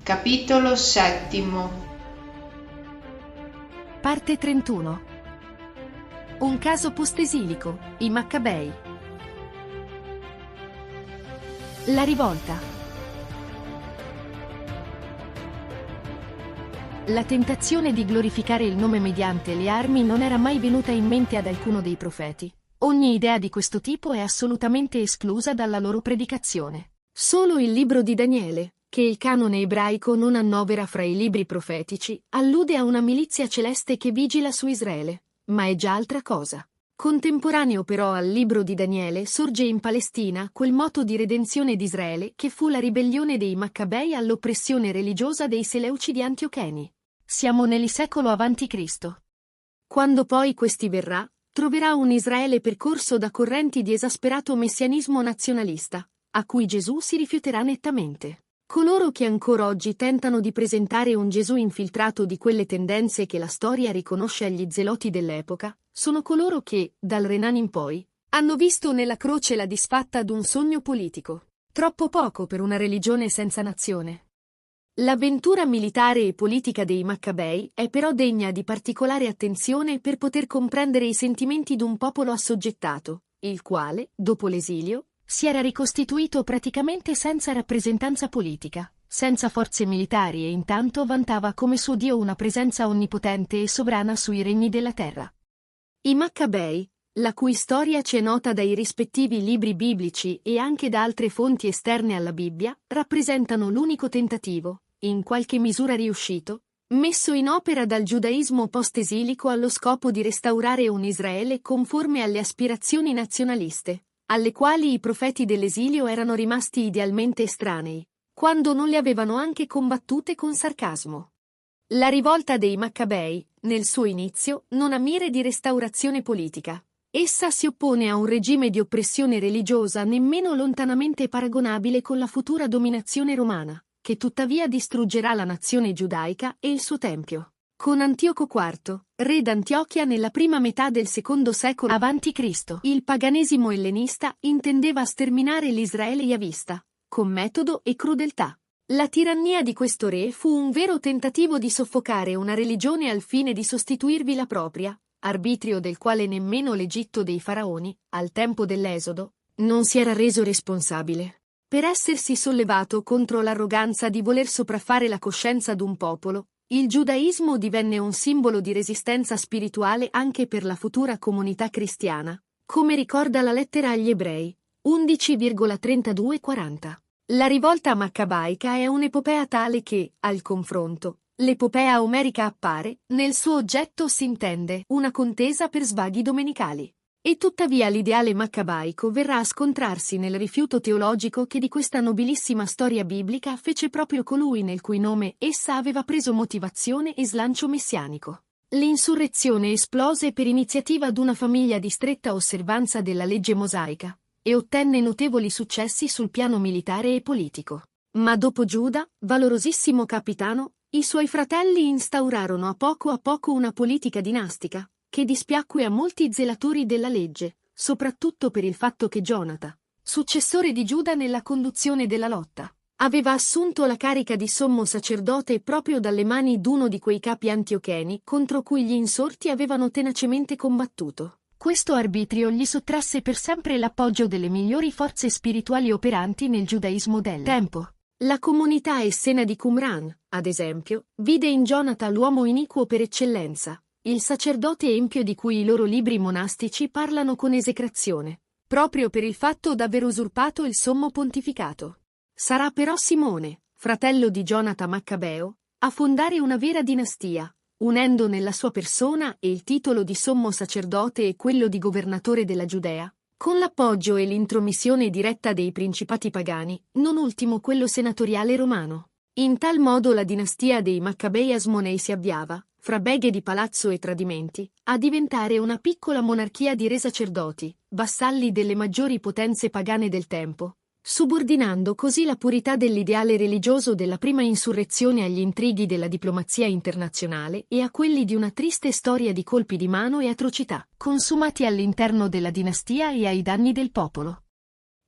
Capitolo settimo. Parte 31. Un caso postesilico, i Maccabei. La rivolta. La tentazione di glorificare il nome mediante le armi non era mai venuta in mente ad alcuno dei profeti. Ogni idea di questo tipo è assolutamente esclusa dalla loro predicazione. Solo il libro di Daniele, che il canone ebraico non annovera fra i libri profetici, allude a una milizia celeste che vigila su Israele, ma è già altra cosa. Contemporaneo però al libro di Daniele sorge in Palestina quel moto di redenzione di Israele che fu la ribellione dei Maccabei all'oppressione religiosa dei Seleucidi Antiocheni. Siamo nel secolo a.C. Quando poi questi verrà, troverà un Israele percorso da correnti di esasperato messianismo nazionalista, a cui Gesù si rifiuterà nettamente. Coloro che ancora oggi tentano di presentare un Gesù infiltrato di quelle tendenze che la storia riconosce agli zeloti dell'epoca, sono coloro che, dal Renan in poi, hanno visto nella croce la disfatta d'un sogno politico. Troppo poco per una religione senza nazione. L'avventura militare e politica dei Maccabei è però degna di particolare attenzione per poter comprendere i sentimenti d'un popolo assoggettato, il quale, dopo l'esilio, si era ricostituito praticamente senza rappresentanza politica, senza forze militari e intanto vantava come suo Dio una presenza onnipotente e sovrana sui regni della terra. I Maccabei, la cui storia ci è nota dai rispettivi libri biblici e anche da altre fonti esterne alla Bibbia, rappresentano l'unico tentativo, in qualche misura riuscito, messo in opera dal giudaismo post-esilico allo scopo di restaurare un Israele conforme alle aspirazioni nazionaliste, alle quali i profeti dell'esilio erano rimasti idealmente estranei, quando non le avevano anche combattute con sarcasmo. La rivolta dei Maccabei, nel suo inizio, non ha mire di restaurazione politica. Essa si oppone a un regime di oppressione religiosa nemmeno lontanamente paragonabile con la futura dominazione romana, che tuttavia distruggerà la nazione giudaica e il suo tempio. Con Antioco IV, re d'Antiochia nella prima metà del secondo secolo a.C., il paganesimo ellenista intendeva sterminare l'Israele yavista, con metodo e crudeltà. La tirannia di questo re fu un vero tentativo di soffocare una religione al fine di sostituirvi la propria, arbitrio del quale nemmeno l'Egitto dei faraoni, al tempo dell'Esodo, non si era reso responsabile. Per essersi sollevato contro l'arroganza di voler sopraffare la coscienza d'un popolo, il giudaismo divenne un simbolo di resistenza spirituale anche per la futura comunità cristiana, come ricorda la lettera agli Ebrei, 11,32-40. La rivolta maccabaica è un'epopea tale che, al confronto, l'epopea omerica appare, nel suo oggetto si intende, una contesa per svaghi domenicali. E tuttavia l'ideale maccabaico verrà a scontrarsi nel rifiuto teologico che di questa nobilissima storia biblica fece proprio colui nel cui nome essa aveva preso motivazione e slancio messianico. L'insurrezione esplose per iniziativa d'una famiglia di stretta osservanza della legge mosaica, e ottenne notevoli successi sul piano militare e politico. Ma dopo Giuda, valorosissimo capitano, i suoi fratelli instaurarono a poco una politica dinastica, che dispiacque a molti zelatori della legge, soprattutto per il fatto che Gionata, successore di Giuda nella conduzione della lotta, aveva assunto la carica di sommo sacerdote proprio dalle mani d'uno di quei capi antiocheni contro cui gli insorti avevano tenacemente combattuto. Questo arbitrio gli sottrasse per sempre l'appoggio delle migliori forze spirituali operanti nel giudaismo del tempo. La comunità essena di Qumran, ad esempio, vide in Gionata l'uomo iniquo per eccellenza, il sacerdote empio di cui i loro libri monastici parlano con esecrazione, proprio per il fatto d'aver usurpato il sommo pontificato. Sarà però Simone, fratello di Gionata Maccabeo, a fondare una vera dinastia, unendo nella sua persona e il titolo di sommo sacerdote e quello di governatore della Giudea, con l'appoggio e l'intromissione diretta dei principati pagani, non ultimo quello senatoriale romano. In tal modo la dinastia dei Maccabei Asmonei si avviava, fra beghe di palazzo e tradimenti, a diventare una piccola monarchia di re sacerdoti, vassalli delle maggiori potenze pagane del tempo, subordinando così la purità dell'ideale religioso della prima insurrezione agli intrighi della diplomazia internazionale e a quelli di una triste storia di colpi di mano e atrocità, consumati all'interno della dinastia e ai danni del popolo.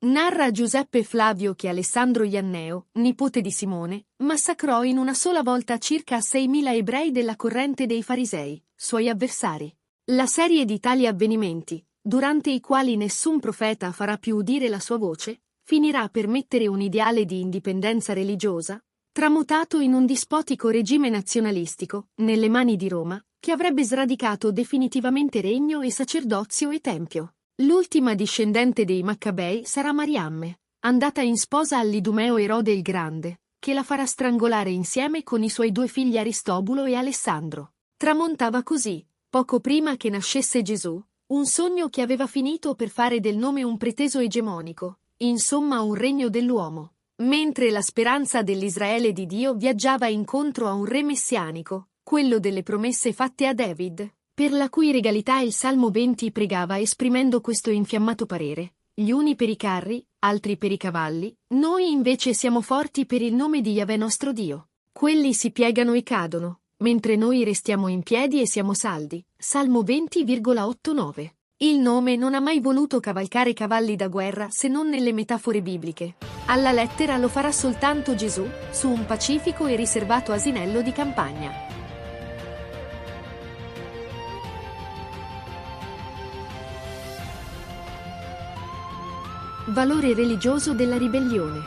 Narra Giuseppe Flavio che Alessandro Ianneo, nipote di Simone, massacrò in una sola volta circa 6.000 ebrei della corrente dei farisei, suoi avversari. La serie di tali avvenimenti, durante i quali nessun profeta farà più udire la sua voce, finirà per mettere un ideale di indipendenza religiosa, tramutato in un dispotico regime nazionalistico, nelle mani di Roma, che avrebbe sradicato definitivamente regno e sacerdozio e tempio. L'ultima discendente dei Maccabei sarà Mariamme, andata in sposa all'idumeo Erode il Grande, che la farà strangolare insieme con i suoi 2 figli Aristobulo e Alessandro. Tramontava così, poco prima che nascesse Gesù, un sogno che aveva finito per fare del nome un preteso egemonico, insomma un regno dell'uomo, mentre la speranza dell'Israele di Dio viaggiava incontro a un re messianico, quello delle promesse fatte a David, per la cui regalità il Salmo 20 pregava esprimendo questo infiammato parere: gli uni per i carri, altri per i cavalli, noi invece siamo forti per il nome di Yahweh nostro Dio. Quelli si piegano e cadono, mentre noi restiamo in piedi e siamo saldi. Salmo 20,89. Il nome non ha mai voluto cavalcare cavalli da guerra se non nelle metafore bibliche. Alla lettera lo farà soltanto Gesù, su un pacifico e riservato asinello di campagna. Valore religioso della ribellione.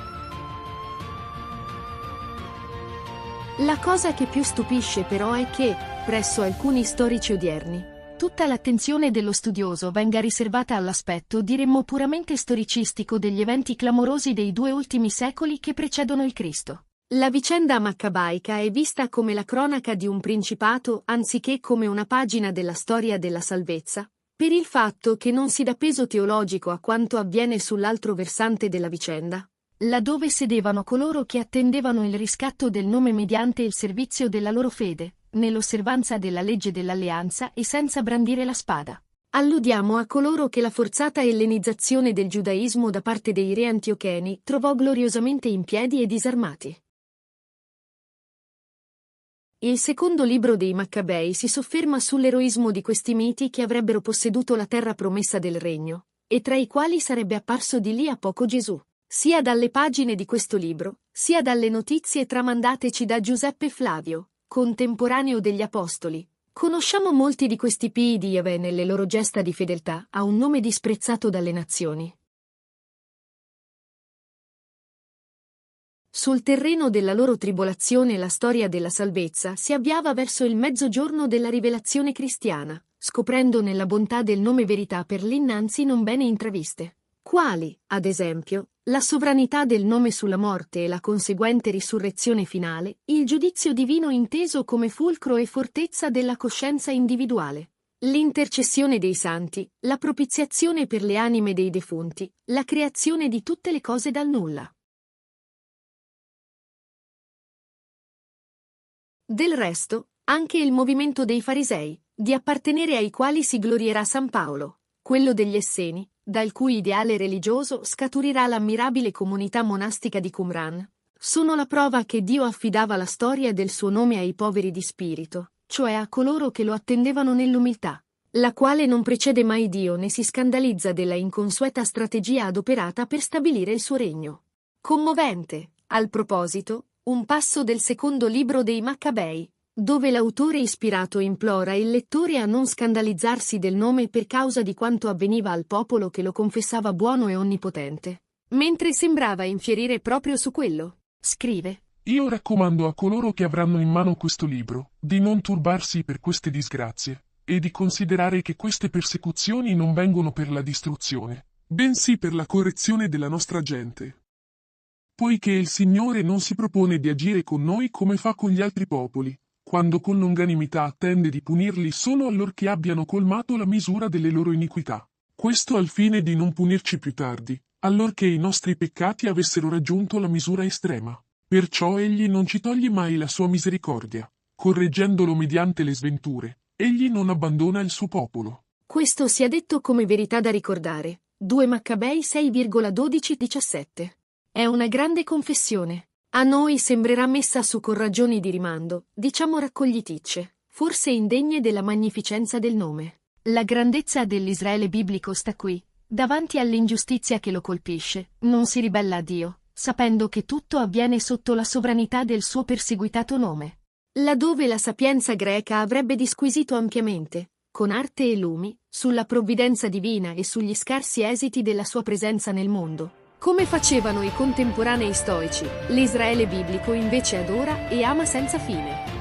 La cosa che più stupisce però è che, presso alcuni storici odierni, tutta l'attenzione dello studioso venga riservata all'aspetto, diremmo puramente storicistico, degli eventi clamorosi dei 2 ultimi secoli che precedono il Cristo. La vicenda maccabaica è vista come la cronaca di un principato anziché come una pagina della storia della salvezza, per il fatto che non si dà peso teologico a quanto avviene sull'altro versante della vicenda, laddove sedevano coloro che attendevano il riscatto del nome mediante il servizio della loro fede, nell'osservanza della legge dell'alleanza e senza brandire la spada. Alludiamo a coloro che la forzata ellenizzazione del giudaismo da parte dei re antiocheni trovò gloriosamente in piedi e disarmati. Il secondo libro dei Maccabei si sofferma sull'eroismo di questi miti che avrebbero posseduto la terra promessa del regno, e tra i quali sarebbe apparso di lì a poco Gesù. Sia dalle pagine di questo libro, sia dalle notizie tramandateci da Giuseppe Flavio, contemporaneo degli Apostoli, conosciamo molti di questi pii di Yahweh nelle loro gesta di fedeltà a un nome disprezzato dalle nazioni. Sul terreno della loro tribolazione la storia della salvezza si avviava verso il mezzogiorno della rivelazione cristiana, scoprendo nella bontà del nome verità per l'innanzi non bene intraviste, quali, ad esempio, la sovranità del nome sulla morte e la conseguente risurrezione finale, il giudizio divino inteso come fulcro e fortezza della coscienza individuale, l'intercessione dei santi, la propiziazione per le anime dei defunti, la creazione di tutte le cose dal nulla. Del resto, anche il movimento dei farisei, di appartenere ai quali si glorierà San Paolo, quello degli Esseni, dal cui ideale religioso scaturirà l'ammirabile comunità monastica di Qumran, sono la prova che Dio affidava la storia del suo nome ai poveri di spirito, cioè a coloro che lo attendevano nell'umiltà, la quale non precede mai Dio né si scandalizza della inconsueta strategia adoperata per stabilire il suo regno. Commovente, al proposito, un passo del secondo libro dei Maccabei, dove l'autore ispirato implora il lettore a non scandalizzarsi del nome per causa di quanto avveniva al popolo che lo confessava buono e onnipotente, mentre sembrava infierire proprio su quello. Scrive: Io raccomando a coloro che avranno in mano questo libro, di non turbarsi per queste disgrazie, e di considerare che queste persecuzioni non vengono per la distruzione, bensì per la correzione della nostra gente. Poiché il Signore non si propone di agire con noi come fa con gli altri popoli, quando con longanimità attende di punirli solo allorché abbiano colmato la misura delle loro iniquità. Questo al fine di non punirci più tardi, allorché i nostri peccati avessero raggiunto la misura estrema. Perciò egli non ci toglie mai la sua misericordia, correggendolo mediante le sventure, egli non abbandona il suo popolo. Questo sia detto come verità da ricordare. 2 Maccabei 6,12-17. È una grande confessione. A noi sembrerà messa su con ragioni di rimando, diciamo raccogliticce, forse indegne della magnificenza del nome. La grandezza dell'Israele biblico sta qui, Davanti all'ingiustizia che lo colpisce, non si ribella a Dio, sapendo che tutto avviene sotto la sovranità del suo perseguitato nome. Laddove la sapienza greca avrebbe disquisito ampiamente, con arte e lumi, sulla provvidenza divina e sugli scarsi esiti della sua presenza nel mondo. Come facevano i contemporanei stoici, l'Israele biblico invece adora e ama senza fine.